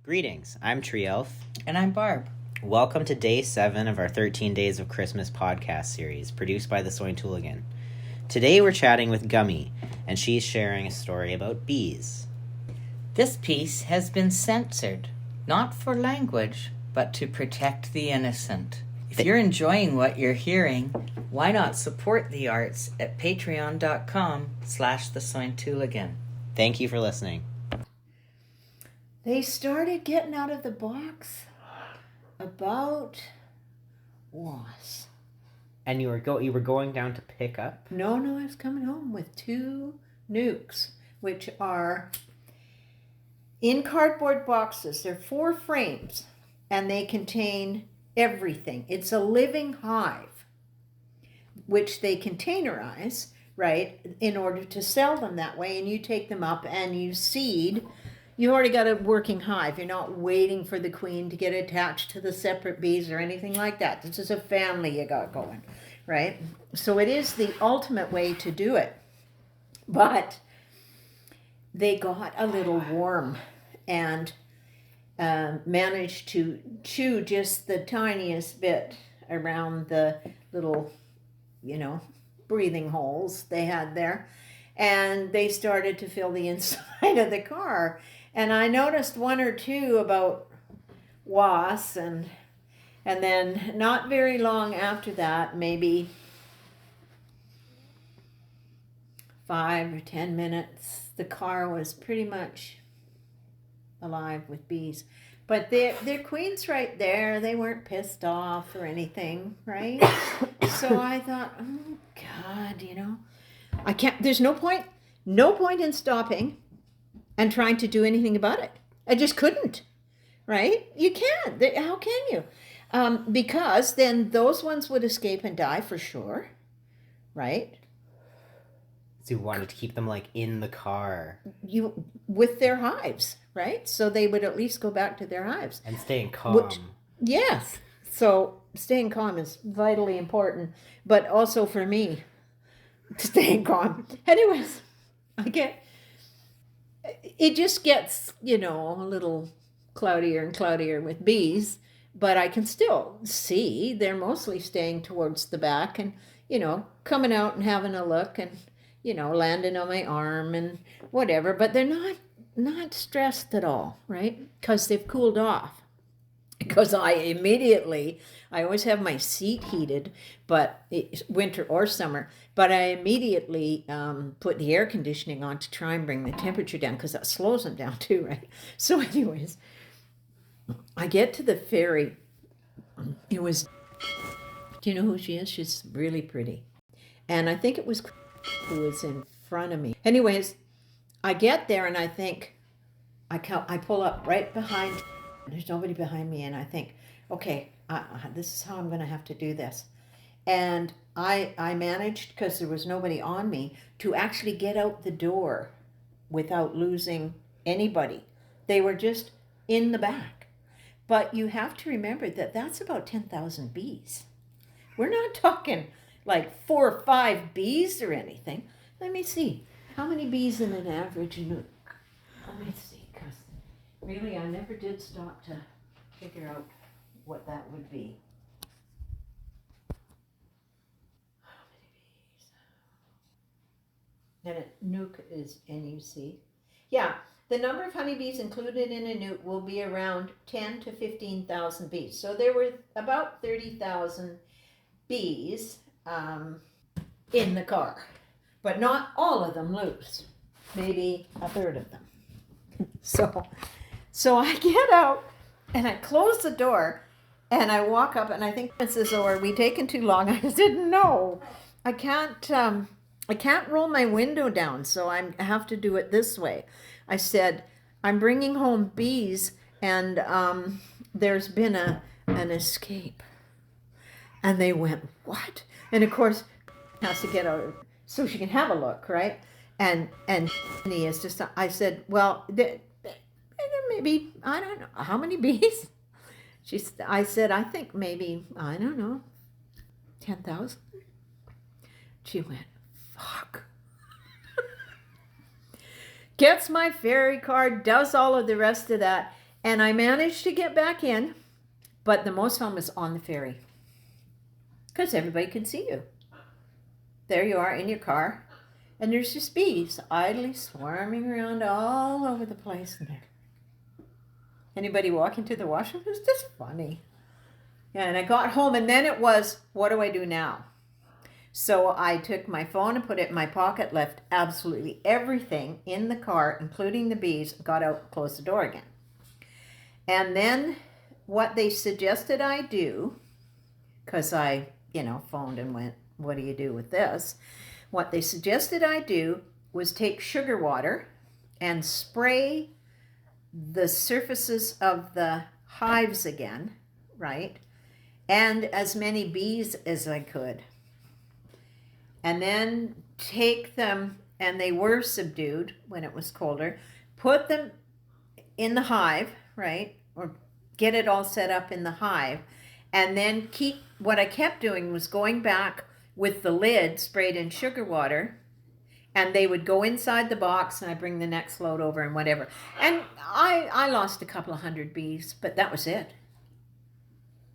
Greetings, I'm Tree Elf. And I'm Barb. Welcome to Day 7 of our 13 Days of Christmas podcast series, produced by the Sointooligan. Today we're chatting with Gummi, and she's sharing a story about bees. This piece has been censored, not for language, but to protect the innocent. If you're enjoying what you're hearing, why not support the arts at patreon.com/thesointooligan. Thank you for listening. They started getting out of the box about was. And you were going down to pick up? No, I was coming home with 2 nukes, which are in cardboard boxes. They're 4 frames, and they contain everything. It's a living hive, which they containerize, right, in order to sell them that way. And you take them up and you seed. You already got a working hive. You're not waiting for the queen to get attached to the separate bees or anything like that. This is a family you got going, right? So it is the ultimate way to do it. But they got a little warm and managed to chew just the tiniest bit around the little, breathing holes they had there. And they started to fill the inside of the car. And I noticed 1 or 2 about wasps, and then not very long after that, maybe 5 or 10 minutes, the car was pretty much alive with bees. But their queen's right there. They weren't pissed off or anything, right? So I thought, oh God, I can't. There's no point in stopping and trying to do anything about it. I just couldn't, right? You can't. How can you? Because then those ones would escape and die for sure, right? So you wanted to keep them in the car. With their hives, right? So they would at least go back to their hives. And staying calm. Yes. So staying calm is vitally important, but also for me, staying calm. Anyways, it just gets, a little cloudier and cloudier with bees, but I can still see they're mostly staying towards the back and, coming out and having a look and, landing on my arm and whatever, but they're not stressed at all, right? Because they've cooled off. Because I always have my seat heated, but it's winter or summer, but I immediately put the air conditioning on to try and bring the temperature down because that slows them down too, right? So anyways, I get to the ferry. Do you know who she is? She's really pretty. And I think it was who was in front of me. Anyways, I get there and I think, I pull up right behind. There's nobody behind me, and I think, okay, this is how I'm going to have to do this. And I managed, because there was nobody on me, to actually get out the door without losing anybody. They were just in the back. But you have to remember that that's about 10,000 bees. We're not talking 4 or 5 bees or anything. Let me see. How many bees in an average nuke? Let me see. Really, I never did stop to figure out what that would be. How many bees? And a nuke is NUC. Yeah, the number of honeybees included in a nuke will be around 10 to 15,000 bees. So there were about 30,000 bees in the car, but not all of them loose. Maybe a third of them. So I get out and I close the door and I walk up and I think Mrs. Orr, we taken too long. I said, no, I can't roll my window down, so I have to do it this way. I said, I'm bringing home bees and there's been an escape. And they went, what? And of course, has to get out so she can have a look, right? And he is just, I said, well, maybe, I don't know, how many bees? I said, I think maybe, I don't know, 10,000. She went, fuck. Gets my ferry card, does all of the rest of that, And I managed to get back in, but the most fun was on the ferry because everybody can see you. There you are in your car, and there's just bees idly swarming around all over the place in there. Anybody walking to the washroom? It was just funny. Yeah, and I got home, and then it was, what do I do now? So I took my phone and put it in my pocket, left absolutely everything in the car, including the bees, got out, closed the door again. And then what they suggested I do, because I, phoned and went, what do you do with this? What they suggested I do was take sugar water and spray the surfaces of the hives again, right? And as many bees as I could. And then take them, and they were subdued when it was colder, put them in the hive, right? Or get it all set up in the hive. And then what I kept doing was going back with the lid sprayed in sugar water, and they would go inside the box, and I bring the next load over and whatever. And I lost a couple of hundred bees, but that was it.